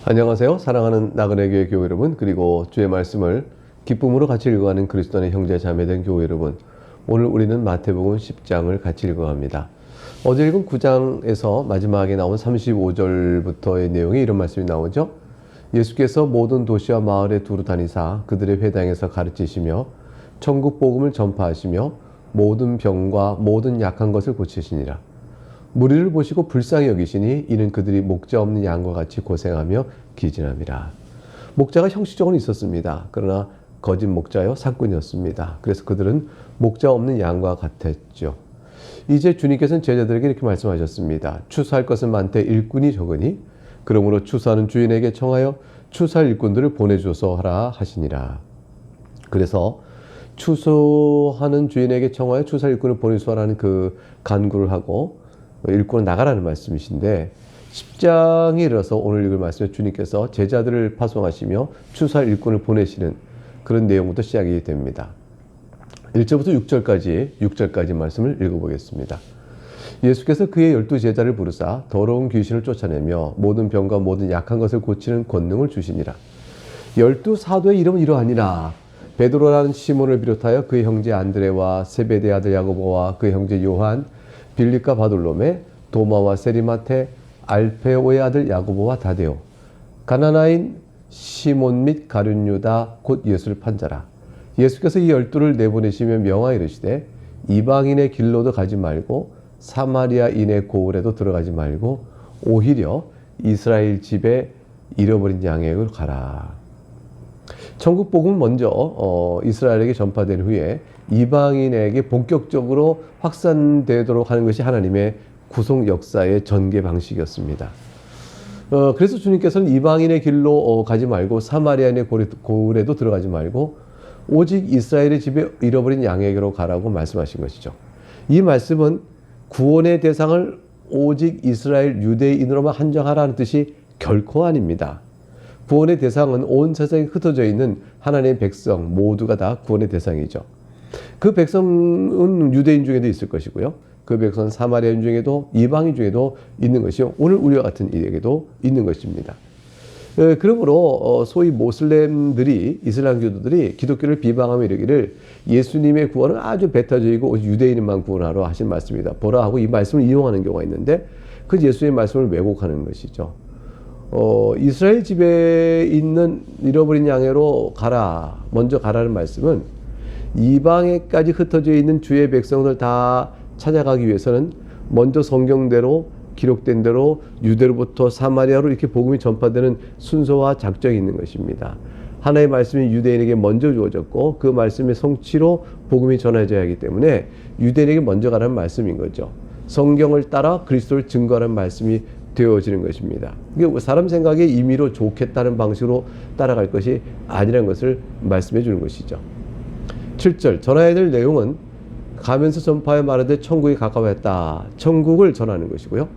안녕하세요. 사랑하는 나그네 교회 교회 여러분, 그리고 주의 말씀을 기쁨으로 같이 읽어가는 그리스도 안의 형제 자매된 교회 여러분, 오늘 우리는 마태복음 10장을 같이 읽어갑니다. 어제 읽은 9장에서 마지막에 나온 35절부터의 내용이 이런 말씀이 나오죠. 예수께서 모든 도시와 마을에 두루 다니사 그들의 회당에서 가르치시며 천국 복음을 전파하시며 모든 병과 모든 약한 것을 고치시니라. 무리를 보시고 불쌍히 여기시니 이는 그들이 목자 없는 양과 같이 고생하며 기진함이라. 목자가 형식적으로 있었습니다. 그러나 거짓 목자요 사꾼이었습니다. 그래서 그들은 목자 없는 양과 같았죠. 이제 주님께서는 제자들에게 이렇게 말씀하셨습니다. 추수할 것은 많되 일꾼이 적으니 그러므로 추수하는 주인에게 청하여 추수할 일꾼들을 보내주소서 하라 하시니라. 그래서 추수하는 주인에게 청하여 추수할 일꾼을 보내주소서라는 그 간구를 하고 일꾼은 나가라는 말씀이신데, 10장에 이르러서 오늘 읽을 말씀에 주님께서 제자들을 파송하시며 추수할 일꾼을 보내시는 그런 내용부터 시작이 됩니다. 1절부터 6절까지 말씀을 읽어보겠습니다. 예수께서 그의 12제자를 부르사 더러운 귀신을 쫓아내며 모든 병과 모든 약한 것을 고치는 권능을 주시니라. 12사도의 이름은 이러하니라. 베드로라는 시몬을 비롯하여 그의 형제 안드레와 세베대 아들 야고보와 그의 형제 요한, 빌립과 바돌로메, 도마와 세리마테, 알페오의 아들 야고보와 다데오, 가나나인 시몬 및 가룟 유다 곧 예수를 판 자라. 예수께서 이 12를 내보내시며 명하여 이르시되 이방인의 길로도 가지 말고 사마리아인의 고을에도 들어가지 말고 오히려 이스라엘 집에 잃어버린 양에게로 가라. 천국 복음은 먼저 이스라엘에게 전파된 후에 이방인에게 본격적으로 확산되도록 하는 것이 하나님의 구속 역사의 전개 방식이었습니다. 그래서 주님께서는 이방인의 길로 가지 말고 사마리아인의 고을에도 들어가지 말고 오직 이스라엘의 집에 잃어버린 양에게로 가라고 말씀하신 것이죠. 이 말씀은 구원의 대상을 오직 이스라엘 유대인으로만 한정하라는 뜻이 결코 아닙니다. 구원의 대상은 온 세상에 흩어져 있는 하나님의 백성 모두가 다 구원의 대상이죠. 그 백성은 유대인 중에도 있을 것이고요. 그 백성은 사마리아인 중에도 이방인 중에도 있는 것이요. 오늘 우리와 같은 이에게도 있는 것입니다. 그러므로 소위 모슬렘들이, 이슬람교도들이 기독교를 비방하며 이르기를 예수님의 구원은 아주 배타적이고 유대인만 구원하러 하신 말씀이다. 보라 하고 이 말씀을 이용하는 경우가 있는데, 그 예수의 말씀을 왜곡하는 것이죠. 이스라엘 집에 있는 잃어버린 양으로 가라, 먼저 가라는 말씀은 이방에까지 흩어져 있는 주의 백성을 다 찾아가기 위해서는 먼저 성경대로 기록된 대로 유대로부터 사마리아로 이렇게 복음이 전파되는 순서와 작정이 있는 것입니다. 하나님의 말씀이 유대인에게 먼저 주어졌고 그 말씀의 성취로 복음이 전해져야 하기 때문에 유대인에게 먼저 가라는 말씀인 거죠. 성경을 따라 그리스도를 증거하는 말씀이 되어지는 것입니다. 이게 사람 생각에 임의로 좋겠다는 방식으로 따라갈 것이 아니라는 것을 말씀해 주는 것이죠. 7절 전해야 될 내용은 가면서 전파해 말하되 천국이 가까워했다. 천국을 전하는 것이고요.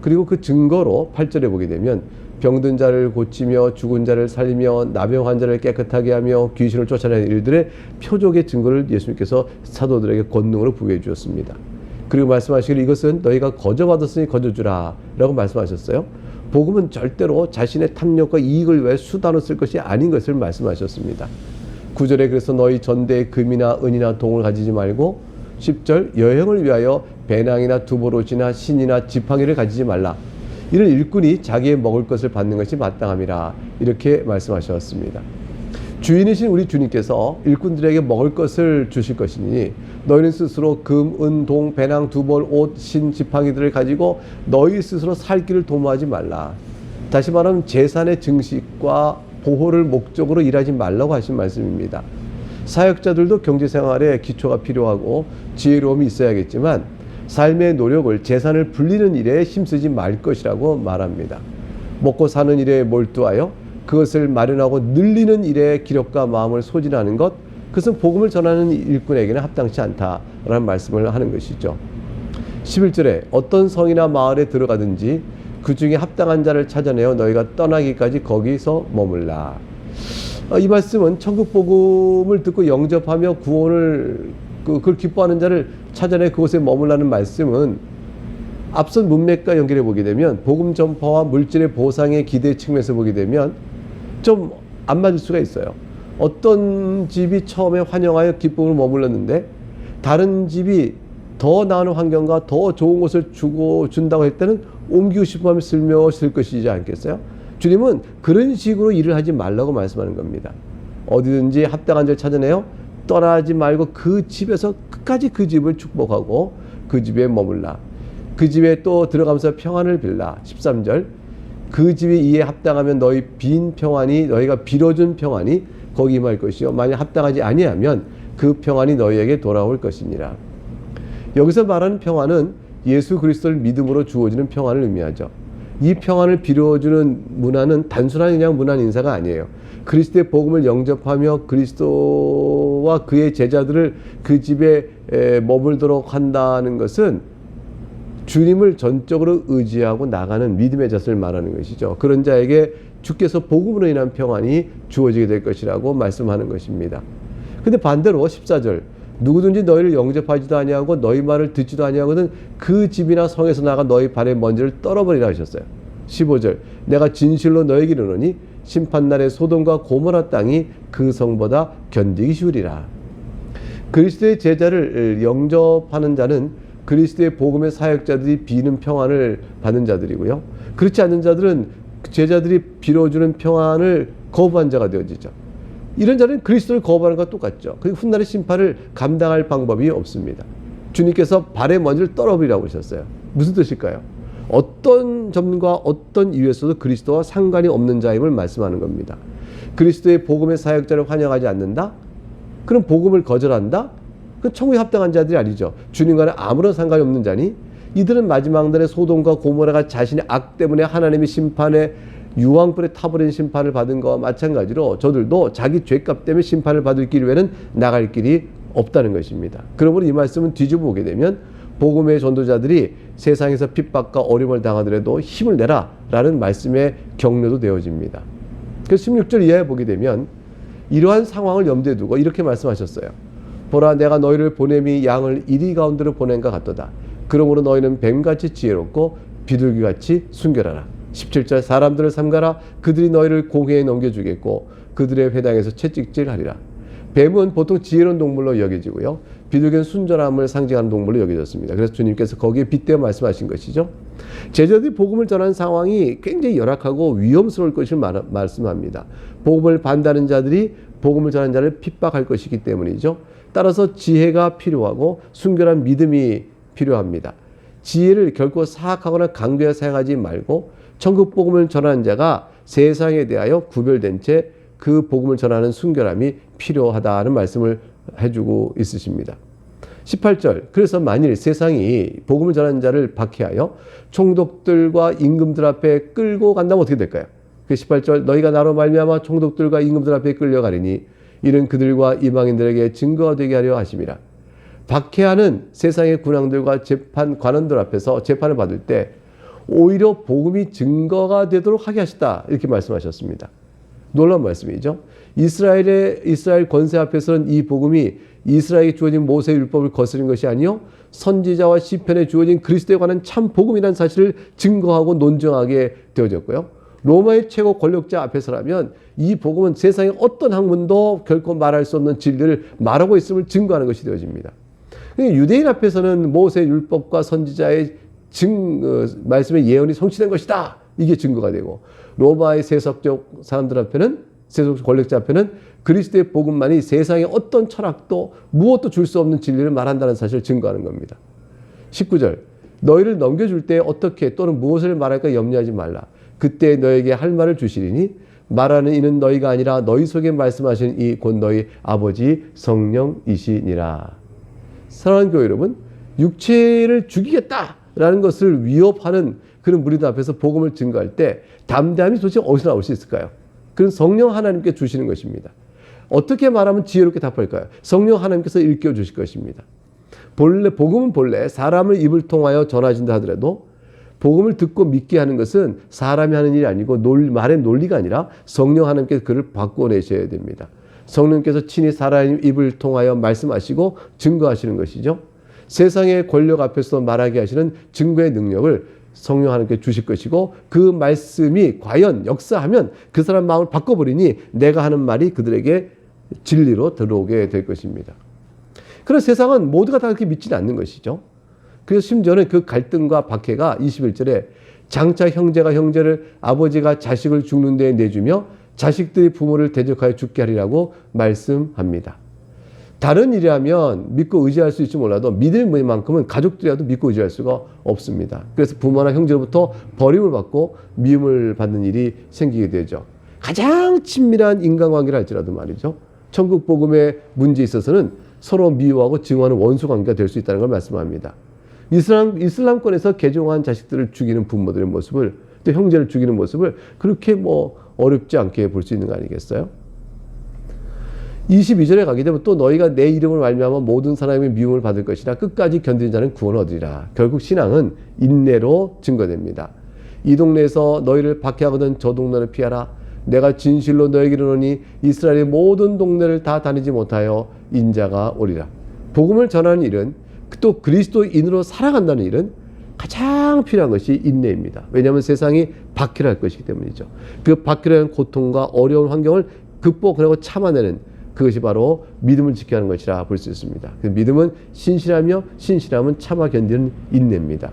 그리고 그 증거로 8절에 보게 되면 병든 자를 고치며 죽은 자를 살리며 나병 환자를 깨끗하게 하며 귀신을 쫓아내는 일들의 표적의 증거를 예수님께서 사도들에게 권능으로 부여해 주셨습니다. 그리고 말씀하시기를 이것은 너희가 거저받았으니 거저주라 라고 말씀하셨어요. 복음은 절대로 자신의 탐욕과 이익을 위해 수단으로 쓸 것이 아닌 것을 말씀하셨습니다. 9절에 그래서 너희 전대에 금이나 은이나 동을 가지지 말고 10절 여행을 위하여 배낭이나 두보롯이나 신이나 지팡이를 가지지 말라. 이런 일꾼이 자기의 먹을 것을 받는 것이 마땅함이라. 이렇게 말씀하셨습니다. 주인이신 우리 주님께서 일꾼들에게 먹을 것을 주실 것이니 너희는 스스로 금, 은, 동, 배낭, 두벌, 옷, 신, 지팡이들을 가지고 너희 스스로 살 길을 도모하지 말라. 다시 말하면 재산의 증식과 보호를 목적으로 일하지 말라고 하신 말씀입니다. 사역자들도 경제생활에 기초가 필요하고 지혜로움이 있어야겠지만 삶의 노력을 재산을 불리는 일에 힘쓰지 말 것이라고 말합니다. 먹고 사는 일에 몰두하여 그것을 마련하고 늘리는 일에 기력과 마음을 소진하는 것, 그것은 복음을 전하는 일꾼에게는 합당치 않다라는 말씀을 하는 것이죠. 11절에 어떤 성이나 마을에 들어가든지 그 중에 합당한 자를 찾아내어 너희가 떠나기까지 거기서 머물라. 이 말씀은 천국 복음을 듣고 영접하며 구원을 그걸 기뻐하는 자를 찾아내 그곳에 머물라는 말씀은 앞선 문맥과 연결해 보게 되면 복음 전파와 물질의 보상의 기대 측면에서 보게 되면 좀 안 맞을 수가 있어요. 어떤 집이 처음에 환영하여 기쁨을 머물렀는데 다른 집이 더 나은 환경과 더 좋은 것을 준다고 할 때는 옮기고 싶어 하면 슬며쓸 것이지 않겠어요? 주님은 그런 식으로 일을 하지 말라고 말씀하는 겁니다. 어디든지 합당한 자를 찾아내요. 떠나지 말고 그 집에서 끝까지 그 집을 축복하고 그 집에 머물라. 그 집에 또 들어가면서 평안을 빌라. 13절. 그 집이 이에 합당하면 너희 빈 평안이 너희가 빌어준 평안이 거기 임할 것이요. 만약 합당하지 아니하면 그 평안이 너희에게 돌아올 것이니라. 여기서 말하는 평안은 예수 그리스도를 믿음으로 주어지는 평안을 의미하죠. 이 평안을 빌어주는 문화는 단순한 그냥 문화 인사가 아니에요. 그리스도의 복음을 영접하며 그리스도와 그의 제자들을 그 집에 머물도록 한다는 것은 주님을 전적으로 의지하고 나가는 믿음의 자세를 말하는 것이죠. 그런 자에게 주께서 복음으로 인한 평안이 주어지게 될 것이라고 말씀하는 것입니다. 근데 반대로 14절 누구든지 너희를 영접하지도 아니하고 너희 말을 듣지도 아니하거든 그 집이나 성에서 나가 너희 발의 먼지를 떨어버리라 하셨어요. 15절 내가 진실로 너에게 이르노니 심판날에 소돔과 고모라 땅이 그 성보다 견디기 쉬우리라. 그리스도의 제자를 영접하는 자는 그리스도의 복음의 사역자들이 비는 평안을 받는 자들이고요. 그렇지 않는 자들은 제자들이 빌어주는 평안을 거부한 자가 되어지죠. 이런 자는 그리스도를 거부하는 것과 똑같죠. 그리고 훗날의 심판을 감당할 방법이 없습니다. 주님께서 발의 먼지를 떨어버리라고 하셨어요. 무슨 뜻일까요? 어떤 점과 어떤 이유에서도 그리스도와 상관이 없는 자임을 말씀하는 겁니다. 그리스도의 복음의 사역자를 환영하지 않는다? 그럼 복음을 거절한다? 그 천국에 합당한 자들이 아니죠. 주님과는 아무런 상관이 없는 자니 이들은 마지막 날에 소돔과 고모라가 자신의 악 때문에 하나님의 심판에 유황불에 타버린 심판을 받은 것과 마찬가지로 저들도 자기 죄값 때문에 심판을 받을 길 외에는 나갈 길이 없다는 것입니다. 그러므로 이 말씀은 뒤집어 보게 되면 복음의 전도자들이 세상에서 핍박과 어려움을 당하더라도 힘을 내라 라는 말씀의 격려도 되어집니다. 그래서 16절 이하에 보게 되면 이러한 상황을 염두에 두고 이렇게 말씀하셨어요. 보라 내가 너희를 보냄이 양을 이리 가운데로 보낸과 같도다. 그러므로 너희는 뱀같이 지혜롭고 비둘기같이 순결하라. 17절 사람들을 삼가라. 그들이 너희를 공회에 넘겨주겠고 그들의 회당에서 채찍질하리라. 뱀은 보통 지혜로운 동물로 여겨지고요. 비둘기는 순전함을 상징하는 동물로 여겨졌습니다. 그래서 주님께서 거기에 빗대어 말씀하신 것이죠. 제자들이 복음을 전하는 상황이 굉장히 열악하고 위험스러울 것을 말씀합니다. 복음을 반대하는 자들이 복음을 전하는 자를 핍박할 것이기 때문이죠. 따라서 지혜가 필요하고 순결한 믿음이 필요합니다. 지혜를 결코 사악하거나 강도에 사용하지 말고 천국 복음을 전하는 자가 세상에 대하여 구별된 채 그 복음을 전하는 순결함이 필요하다는 말씀을 해주고 있으십니다. 18절 그래서 만일 세상이 복음을 전하는 자를 박해하여 총독들과 임금들 앞에 끌고 간다면 어떻게 될까요? 그 18절 너희가 나로 말미암아 총독들과 임금들 앞에 끌려가리니 이는 그들과 이방인들에게 증거가 되게 하려 하심이라. 박해하는 세상의 군왕들과 재판 관원들 앞에서 재판을 받을 때 오히려 복음이 증거가 되도록 하게 하시다 이렇게 말씀하셨습니다. 놀라운 말씀이죠. 이스라엘 권세 앞에서는 이 복음이 이스라엘에게 주어진 모세의 율법을 거스른 것이 아니요 선지자와 시편에 주어진 그리스도에 관한 참 복음이라는 사실을 증거하고 논증하게 되어졌고요. 로마의 최고 권력자 앞에서라면 이 복음은 세상의 어떤 학문도 결코 말할 수 없는 진리를 말하고 있음을 증거하는 것이 되어집니다. 유대인 앞에서는 모세의 율법과 선지자의 말씀의 예언이 성취된 것이다. 이게 증거가 되고 로마의 세속적 사람들 앞에는 세속 권력자 앞에는 그리스도의 복음만이 세상의 어떤 철학도 무엇도 줄 수 없는 진리를 말한다는 사실을 증거하는 겁니다. 19절 너희를 넘겨줄 때 어떻게 또는 무엇을 말할까 염려하지 말라. 그때 너에게 할 말을 주시리니 말하는 이는 너희가 아니라 너희 속에 말씀하신 이 곧 너희 아버지 성령이시니라. 사랑하는 교회 여러분, 육체를 죽이겠다라는 것을 위협하는 그런 무리들 앞에서 복음을 증거할 때 담대함이 도대체 어디서 나올 수 있을까요? 그건 성령 하나님께 주시는 것입니다. 어떻게 말하면 지혜롭게 답할까요? 성령 하나님께서 일깨워 주실 것입니다. 복음은 본래 사람을 입을 통하여 전하진다 하더라도 복음을 듣고 믿게 하는 것은 사람이 하는 일이 아니고 말의 논리가 아니라 성령 하나님께서 그를 바꿔내셔야 됩니다. 성령께서 친히 사람의 입을 통하여 말씀하시고 증거하시는 것이죠. 세상의 권력 앞에서 말하게 하시는 증거의 능력을 성령 하나님께 주실 것이고 그 말씀이 과연 역사하면 그 사람 마음을 바꿔버리니 내가 하는 말이 그들에게 진리로 들어오게 될 것입니다. 그래서 세상은 모두가 다 그렇게 믿지는 않는 것이죠. 그래서 심지어는 그 갈등과 박해가 21절에 장차 형제가 형제를 아버지가 자식을 죽는 데에 내주며 자식들이 부모를 대적하여 죽게 하리라고 말씀합니다. 다른 일이라면 믿고 의지할 수 있을지 몰라도 믿음의 만큼은 가족들이라도 믿고 의지할 수가 없습니다. 그래서 부모나 형제로부터 버림을 받고 미움을 받는 일이 생기게 되죠. 가장 친밀한 인간관계를 할지라도 말이죠. 천국 복음의 문제에 있어서는 서로 미워하고 증오하는 원수 관계가 될 수 있다는 걸 말씀합니다. 이슬람권에서 개종한 자식들을 죽이는 부모들의 모습을 또 형제를 죽이는 모습을 그렇게 어렵지 않게 볼 수 있는 거 아니겠어요? 22절에 가게 되면 또 너희가 내 이름을 말미암아 모든 사람의 미움을 받을 것이라 끝까지 견디는 자는 구원을 얻으리라. 결국 신앙은 인내로 증거됩니다. 이 동네에서 너희를 박해하거든 저 동네를 피하라. 내가 진실로 너에게 이르노니 이스라엘의 모든 동네를 다 다니지 못하여 인자가 오리라. 복음을 전하는 일은 또 그리스도인으로 살아간다는 일은 가장 필요한 것이 인내입니다. 왜냐하면 세상이 박해를 할 것이기 때문이죠. 그 박해라는 고통과 어려운 환경을 극복하고 참아내는 그것이 바로 믿음을 지켜야 하는 것이라 볼 수 있습니다. 그 믿음은 신실하며 신실함은 참아 견디는 인내입니다.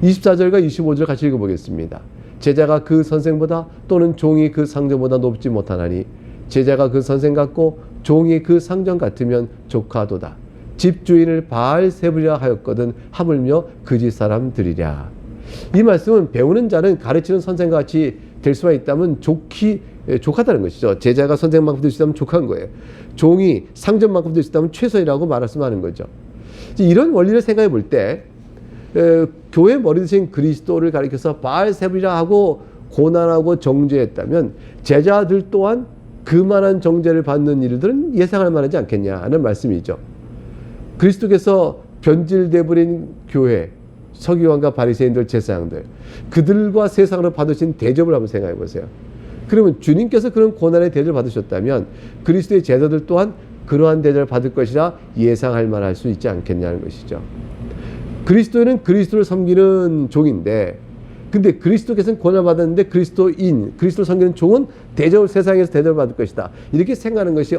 24절과 25절 같이 읽어보겠습니다. 제자가 그 선생보다 또는 종이 그 상전보다 높지 못하나니 제자가 그 선생 같고 종이 그 상전 같으면 조카도다. 집주인을 바알세불이라 하였거든 하물며 그집 사람들이랴. 이 말씀은 배우는 자는 가르치는 선생과 같이 될 수만 있다면 족하다는 것이죠. 제자가 선생만큼 될 수 있다면 족한 거예요. 종이 상전만큼 될 수 있다면 최선이라고 말씀하는 거죠. 이런 원리를 생각해 볼 때 교회 머리 대신 그리스도를 가리켜서 바알세불이라 하고 고난하고 정죄했다면 제자들 또한 그만한 정죄를 받는 일들은 예상할 만하지 않겠냐는 말씀이죠. 그리스도께서 변질돼 버린 교회, 서기관과 바리새인들, 제사장들, 그들과 세상으로 받으신 대접을 한번 생각해 보세요. 그러면 주님께서 그런 고난의 대접을 받으셨다면 그리스도의 제자들 또한 그러한 대접을 받을 것이라 예상할 만할 수 있지 않겠냐는 것이죠. 그리스도는 그리스도를 섬기는 종인데, 근데 그리스도께서는 고난을 받았는데 그리스도를 섬기는 종은 세상에서 대접을 받을 것이다. 이렇게 생각하는 것이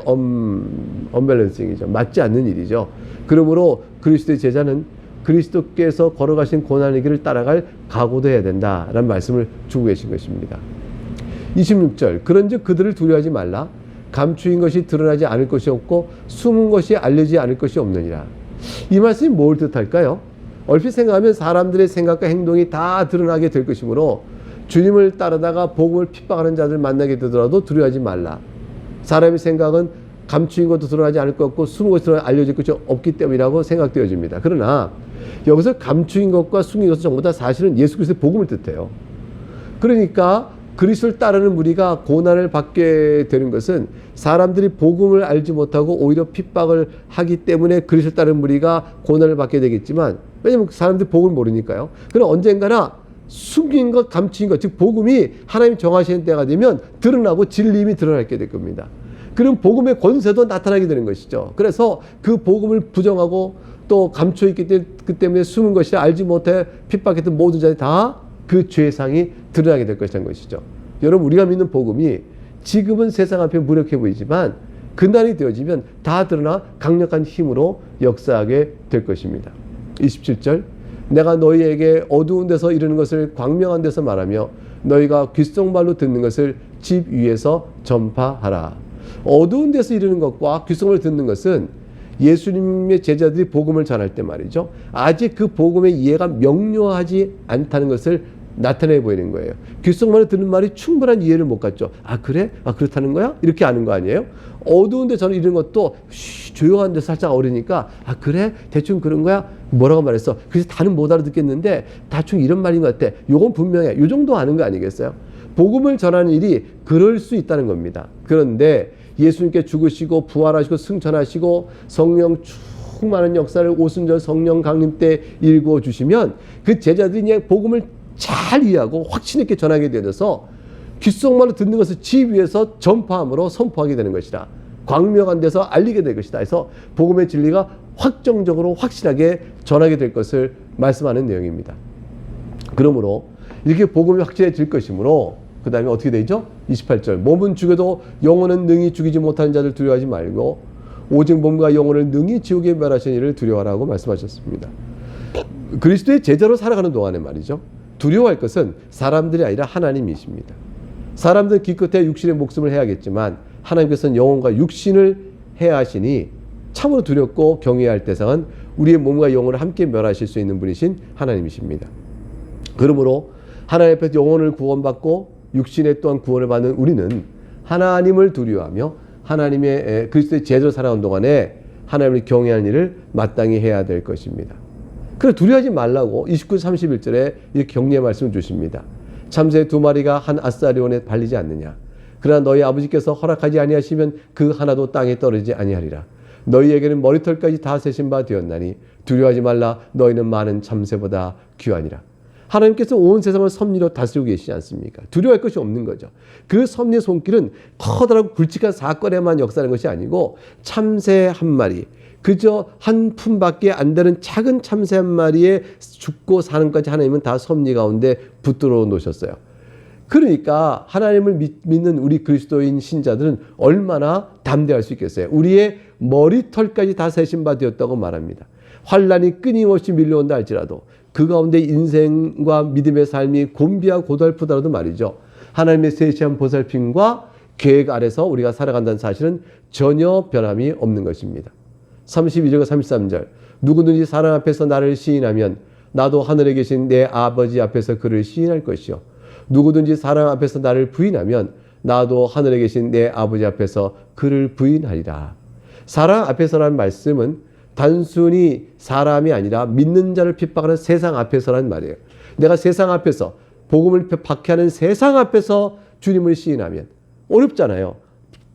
언밸런싱이죠. 맞지 않는 일이죠. 그러므로 그리스도의 제자는 그리스도께서 걸어가신 고난의 길을 따라갈 각오도 해야 된다라는 말씀을 주고 계신 것입니다. 26절 그런즉 그들을 두려워하지 말라. 감추인 것이 드러나지 않을 것이 없고 숨은 것이 알려지지 않을 것이 없느니라. 이 말씀이 뭘 뜻할까요? 얼핏 생각하면 사람들의 생각과 행동이 다 드러나게 될 것이므로 주님을 따르다가 복음을 핍박하는 자들 만나게 되더라도 두려워하지 말라. 사람의 생각은 감추인 것도 드러나지 않을 것 같고 숨은 것이 알려질 것이 없기 때문이라고 생각되어집니다. 그러나 여기서 감추인 것과 숨긴 것은 전부 다 사실은 예수 그리스도의 복음을 뜻해요. 그러니까 그리스도를 따르는 무리가 고난을 받게 되는 것은 사람들이 복음을 알지 못하고 오히려 핍박을 하기 때문에 그리스도를 따르는 무리가 고난을 받게 되겠지만, 왜냐하면 사람들이 복음을 모르니까요. 그럼 언젠가나 숨긴 것, 감추인 것, 즉 복음이 하나님 정하시는 때가 되면 드러나고 진리임이 드러나게 될 겁니다. 그럼 복음의 권세도 나타나게 되는 것이죠. 그래서 그 복음을 부정하고 또 감춰있기 때문에 숨은 것이 알지 못해 핍박했던 모든 자들이 다 그 죄상이 드러나게 될 것이라는 것이죠. 여러분, 우리가 믿는 복음이 지금은 세상 앞에 무력해 보이지만 그날이 되어지면 다 드러나 강력한 힘으로 역사하게 될 것입니다. 27절 내가 너희에게 어두운 데서 이르는 것을 광명한 데서 말하며 너희가 귓속말로 듣는 것을 집 위에서 전파하라. 어두운 데서 이르는 것과 귓속말로 듣는 것은 예수님의 제자들이 복음을 전할 때 말이죠. 아직 그 복음의 이해가 명료하지 않다는 것을 나타내 보이는 거예요. 귓속말로 듣는 말이 충분한 이해를 못 갖죠. 아 그래? 아 그렇다는 거야? 이렇게 아는 거 아니에요? 어두운 데 저는 이런 것도 조용한 데 살짝 어리니까 아 그래? 대충 그런 거야? 뭐라고 말했어? 그래서 다는 못 알아듣겠는데 대충 이런 말인 것 같아. 요건 분명해. 요 정도 아는 거 아니겠어요? 복음을 전하는 일이 그럴 수 있다는 겁니다. 그런데 예수님께 죽으시고 부활하시고 승천하시고 성령 충만한 역사를 오순절 성령 강림 때 일궈주시면 그 제자들이 그냥 복음을 잘 이해하고 확신 있게 전하게 되어서 귓속말로 듣는 것을 집 위에서 전파함으로 선포하게 되는 것이다. 광명한 데서 알리게 될 것이다. 그래서 복음의 진리가 확정적으로 확실하게 전하게 될 것을 말씀하는 내용입니다. 그러므로 이렇게 복음이 확실해질 것이므로 그 다음에 어떻게 되죠? 28절 몸은 죽여도 영혼은 능히 죽이지 못하는 자를 두려워하지 말고 오직 몸과 영혼을 능히 지옥에 멸하시는 이를 두려워하라고 말씀하셨습니다. 그리스도의 제자로 살아가는 동안에 말이죠. 두려워할 것은 사람들이 아니라 하나님이십니다. 사람들은 기껏해 육신의 목숨을 해야겠지만 하나님께서는 영혼과 육신을 해야 하시니 참으로 두렵고 경외해야 할 대상은 우리의 몸과 영혼을 함께 멸하실 수 있는 분이신 하나님이십니다. 그러므로 하나님 앞에서 영혼을 구원받고 육신에 또한 구원을 받는 우리는 하나님을 두려워하며 하나님의 그리스도의 제자로 살아온 동안에 하나님을 경외하는 일을 마땅히 해야 될 것입니다. 그래 두려워하지 말라고 29, 31절에 이렇게 격려의 말씀을 주십니다. 참새 2마리가 한 아사리온에 발리지 않느냐. 그러나 너희 아버지께서 허락하지 아니하시면 그 하나도 땅에 떨어지지 아니하리라. 너희에게는 머리털까지 다 세신 바 되었나니 두려워하지 말라. 너희는 많은 참새보다 귀하니라. 하나님께서 온 세상을 섭리로 다스리고 계시지 않습니까? 두려워할 것이 없는 거죠. 그 섭리의 손길은 커다랗고 굵직한 사건에만 역사하는 것이 아니고 참새 한 마리, 그저 한 푼밖에 안 되는 작은 참새 한 마리에 죽고 사는 것까지 하나님은 다 섭리 가운데 붙들어 놓으셨어요. 그러니까 하나님을 믿는 우리 그리스도인 신자들은 얼마나 담대할 수 있겠어요. 우리의 머리털까지 다 세신 바 되었다고 말합니다. 환난이 끊임없이 밀려온다 할지라도 그 가운데 인생과 믿음의 삶이 곤비하고 고달프더라도 말이죠. 하나님의 세시한 보살핌과 계획 아래서 우리가 살아간다는 사실은 전혀 변함이 없는 것입니다. 32절과 33절 누구든지 사람 앞에서 나를 시인하면 나도 하늘에 계신 내 아버지 앞에서 그를 시인할 것이요 누구든지 사람 앞에서 나를 부인하면 나도 하늘에 계신 내 아버지 앞에서 그를 부인하리라. 사람 앞에서라는 말씀은 단순히 사람이 아니라 믿는 자를 핍박하는 세상 앞에서라는 말이에요. 내가 세상 앞에서 복음을 박해하는 세상 앞에서 주님을 시인하면 어렵잖아요.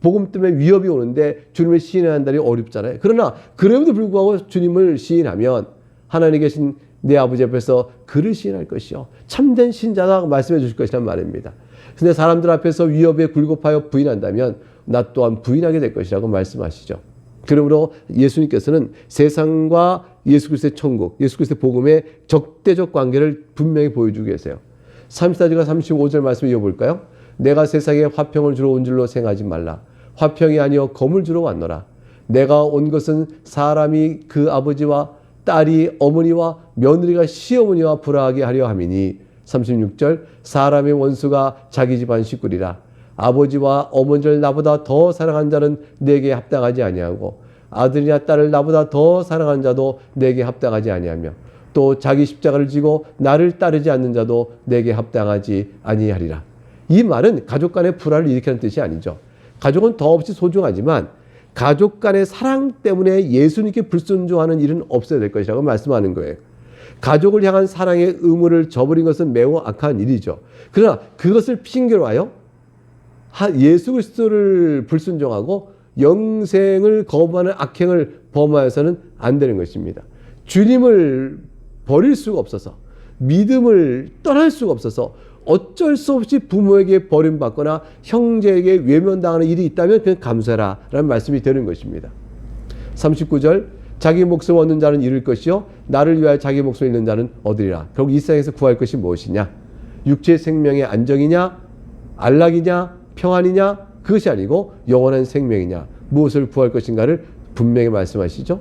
복음 때문에 위협이 오는데 주님을 시인한다니 어렵잖아요. 그러나 그럼에도 불구하고 주님을 시인하면 하나님 계신 내 아버지 앞에서 그를 시인할 것이요 참된 신자다 말씀해 주실 것이란 말입니다. 근데 사람들 앞에서 위협에 굴곡하여 부인한다면 나 또한 부인하게 될 것이라고 말씀하시죠. 그러므로 예수님께서는 세상과 예수 그리스도의 천국, 예수 그리스도의 복음의 적대적 관계를 분명히 보여주고 계세요. 34절과 35절 말씀 이어볼까요? 내가 세상에 화평을 주러 온 줄로 생각하지 말라. 화평이 아니요 검을 주러 왔노라. 내가 온 것은 사람이 그 아버지와 딸이 어머니와 며느리가 시어머니와 불화하게 하려 함이니 36절 사람의 원수가 자기 집안 식구리라. 아버지와 어머니를 나보다 더 사랑한 자는 내게 합당하지 아니하고 아들이나 딸을 나보다 더 사랑하는 자도 내게 합당하지 아니하며 또 자기 십자가를 지고 나를 따르지 않는 자도 내게 합당하지 아니하리라. 이 말은 가족 간의 불화를 일으키는 뜻이 아니죠. 가족은 더없이 소중하지만 가족 간의 사랑 때문에 예수님께 불순종하는 일은 없어야 될 것이라고 말씀하는 거예요. 가족을 향한 사랑의 의무를 저버린 것은 매우 악한 일이죠. 그러나 그것을 핑계로 하여 예수 그리스도를 불순종하고 영생을 거부하는 악행을 범하여서는 안 되는 것입니다. 주님을 버릴 수가 없어서 믿음을 떠날 수가 없어서 어쩔 수 없이 부모에게 버림받거나 형제에게 외면당하는 일이 있다면 그냥 감사해라 라는 말씀이 되는 것입니다. 39절 자기 목숨 얻는 자는 잃을 것이요 나를 위하여 자기 목숨을 잃는 자는 얻으리라. 결국 이 세상에서 구할 것이 무엇이냐? 육체의 생명의 안정이냐? 안락이냐? 평안이냐? 그것이 아니고 영원한 생명이냐? 무엇을 구할 것인가를 분명히 말씀하시죠.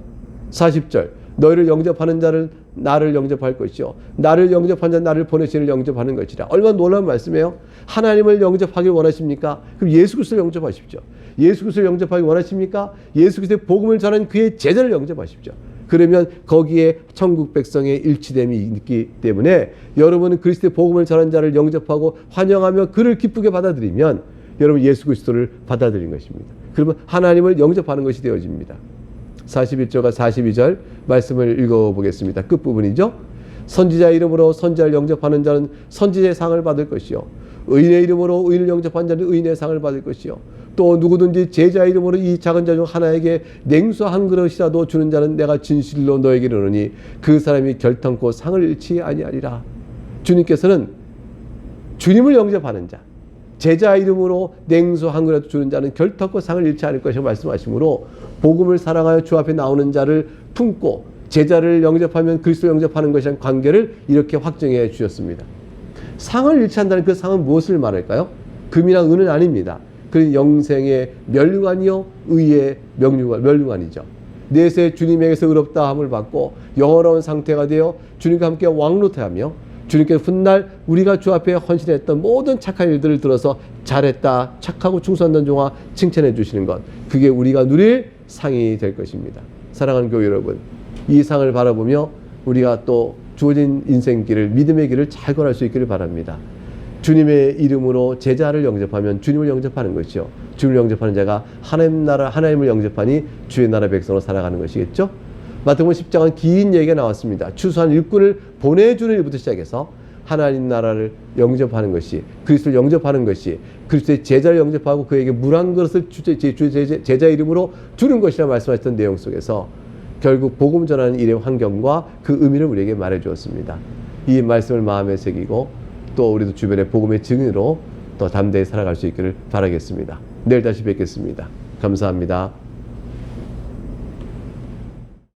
40절 너희를 영접하는 자를 나를 영접할 것이요 나를 영접한 자는 나를 보내시는 영접하는 것이라. 얼마나 놀라운 말씀이에요. 하나님을 영접하길 원하십니까? 그럼 예수 그리스도를 영접하십시오. 예수 그리스도를 영접하기 원하십니까? 예수 그리스도의 복음을 전하는 그의 제자를 영접하십시오. 그러면 거기에 천국 백성의 일치됨이 있기 때문에 여러분은 그리스도의 복음을 전하는 자를 영접하고 환영하며 그를 기쁘게 받아들이면 여러분 예수 그리스도를 받아들인 것입니다. 그러면 하나님을 영접하는 것이 되어집니다. 41절과 42절 말씀을 읽어보겠습니다. 끝부분이죠. 선지자 이름으로 선지자를 영접하는 자는 선지자의 상을 받을 것이요 의인의 이름으로 의인을 영접한 자는 의인의 상을 받을 것이요 또 누구든지 제자 이름으로 이 작은 자 중 하나에게 냉수 한 그릇이라도 주는 자는 내가 진실로 너에게 이르노니 그 사람이 결탄코 상을 잃지 아니하리라. 주님께서는 주님을 영접하는 자, 제자 이름으로 냉수 한 그릇 주는 자는 결탄코 상을 잃지 않을 것이라고 말씀하시므로 복음을 사랑하여 주 앞에 나오는 자를 품고 제자를 영접하면 그리스도 영접하는 것이라는 관계를 이렇게 확정해 주셨습니다. 상을 잃지 않는다는 그 상은 무엇을 말할까요? 금이나 은은 아닙니다. 그 영생의 면류관이요 의의 면류관이죠. 내세 주님에게서 의롭다 함을 받고 영원한 상태가 되어 주님과 함께 왕노태하며 주님께 훗날 우리가 주 앞에 헌신했던 모든 착한 일들을 들어서 잘했다, 착하고 충성한 종아 칭찬해 주시는 것, 그게 우리가 누릴 상이 될 것입니다. 사랑하는 교회 여러분, 이 상을 바라보며 우리가 또 주어진 인생길을, 믿음의 길을 잘 걸을 수 있기를 바랍니다. 주님의 이름으로 제자를 영접하면 주님을 영접하는 것이요, 주님을 영접하는 자가 하나님 나라, 하나님을 영접하니 주의 나라 백성으로 살아가는 것이겠죠. 마태복음 10장은 긴 얘기가 나왔습니다. 추수한 일꾼을 보내주는 일부터 시작해서 하나님 나라를 영접하는 것이, 그리스도를 영접하는 것이, 그리스도의 제자를 영접하고 그에게 물 한 그릇을 제자 이름으로 주는 것이라 말씀하셨던 내용 속에서 결국 복음 전하는 일의 환경과 그 의미를 우리에게 말해 주었습니다. 이 말씀을 마음에 새기고 또 우리도 주변의 복음의 증인으로 더 담대히 살아갈 수 있기를 바라겠습니다. 내일 다시 뵙겠습니다. 감사합니다.